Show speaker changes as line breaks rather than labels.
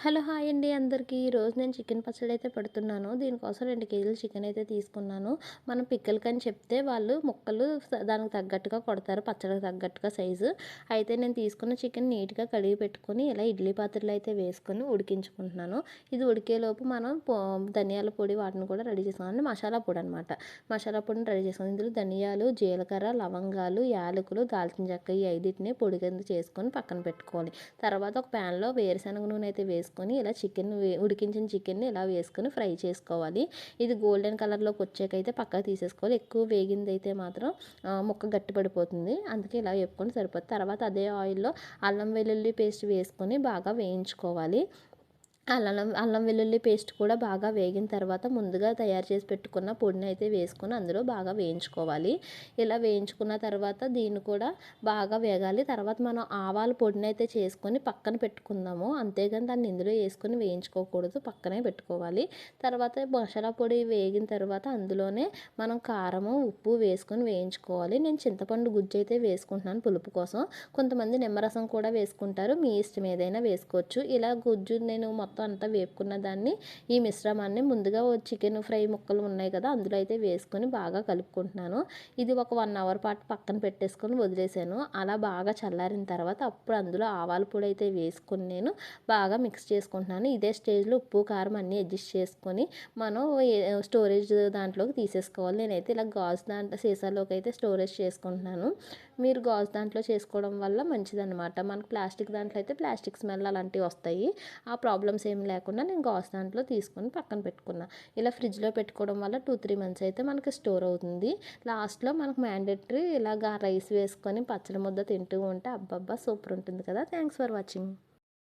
Hello! Hi అండి అందరికీ. ఈరోజు నేను చికెన్ పచ్చడి అయితే పెడుతున్నాను. దీనికోసం 2 కేజీలు చికెన్ అయితే తీసుకున్నాను. మనం పిక్కలకని చెప్తే వాళ్ళు ముక్కలు దానికి తగ్గట్టుగా కొడతారు. పచ్చడికి తగ్గట్టుగా సైజు. అయితే నేను తీసుకున్న చికెన్ నీట్‌గా కడిగి పెట్టుకొని ఇలా ఇడ్లీ పాత్రలో అయితే వేసుకొని ఉడికించుకుంటున్నాను. ఇది ఉడికేలోపు మనం ధనియాల పొడి వాటిని కూడా రెడీ చేసుకోవాలి. మసాలా పొడి అనమాట. మసాలా పొడిని రెడీ చేసుకోవాలి. ఇందులో ధనియాలు, జీలకర్ర, లవంగాలు, యాలకులు, దాల్చిన చెక్క ఈ 5 పొడి కింద చేసుకొని పక్కన పెట్టుకోవాలి. తర్వాత ఒక ప్యాన్‌లో వేరుశనగ నూనె అయితే వేసుకొని ఇలా ఉడికించిన చికెన్‌ని ఇలా వేసుకొని ఫ్రై చేసుకోవాలి. ఇది గోల్డెన్ కలర్‌లోకి వచ్చాకైతే పక్కకు తీసేసుకోవాలి. ఎక్కువ వేగిందైతే మాత్రం ముక్క గట్టి పడిపోతుంది. అందుకే ఇలా వేపుకొని సరిపోతుంది. తర్వాత అదే ఆయిల్‌లో అల్లం వెల్లుల్లి పేస్ట్ వేసుకొని బాగా వేయించుకోవాలి. అల్లం వెల్లుల్లి పేస్ట్ కూడా బాగా వేగిన తర్వాత ముందుగా తయారు చేసి పెట్టుకున్న పొడిని అయితే వేసుకొని అందులో బాగా వేయించుకోవాలి. ఇలా వేయించుకున్న తర్వాత దీన్ని కూడా బాగా వేగాలి. తర్వాత మనం ఆవాల పొడిని అయితే చేసుకొని పక్కన పెట్టుకుందాము. అంతేగాని దాన్ని ఇందులో వేసుకొని వేయించుకోకూడదు. పక్కనే పెట్టుకోవాలి. తర్వాత మసాలా పొడి వేగిన తర్వాత అందులోనే మనం కారము, ఉప్పు వేసుకొని వేయించుకోవాలి. నేను చింతపండు గుజ్జు అయితే వేసుకుంటున్నాను పులుపు కోసం. కొంతమంది నిమ్మరసం కూడా వేసుకుంటారు. మీ ఇష్టం ఏదైనా వేసుకోవచ్చు. ఇలా గుజ్జు నేను మొత్తం అంతా వేపుకున్న దాన్ని ఈ మిశ్రమాన్ని ముందుగా చికెన్ ఫ్రై ముక్కలు ఉన్నాయి కదా అందులో అయితే వేసుకొని బాగా కలుపుకుంటున్నాను. ఇది ఒక 1 అవర్ పాటు పక్కన పెట్టేసుకొని వదిలేసాను. అలా బాగా చల్లారిన తర్వాత అప్పుడు అందులో ఆవాల పొడి అయితే వేసుకొని నేను బాగా మిక్స్ చేసుకుంటున్నాను. ఇదే స్టేజ్లో ఉప్పు, కారం అన్నీ అడ్జస్ట్ చేసుకొని మనం స్టోరేజ్ దాంట్లోకి తీసేసుకోవాలి. నేనైతే ఇలా గాజు దాంట్లో సీసాలోకి అయితే స్టోరేజ్ చేసుకుంటున్నాను. మీరు గాజు దాంట్లో చేసుకోవడం వల్ల మంచిదన్నమాట. మనకు ప్లాస్టిక్ దాంట్లో అయితే ప్లాస్టిక్ స్మెల్ అలాంటివి వస్తాయి. ఆ ప్రాబ్లమ్స్ ఏమి లేకుండా నేను గాజు దాంట్లో తీసుకొని పక్కన పెట్టుకున్నా. ఇలా ఫ్రిడ్జ్లో పెట్టుకోవడం వల్ల 2-3 మంత్స్ అయితే మనకి స్టోర్ అవుతుంది. లాస్ట్లో మనకు మ్యాండేటరీ ఇలాగా రైస్ వేసుకొని పచ్చడి ముద్ద తింటూ ఉంటే అబ్బబ్బా సూపర్ ఉంటుంది కదా. Thanks for watching.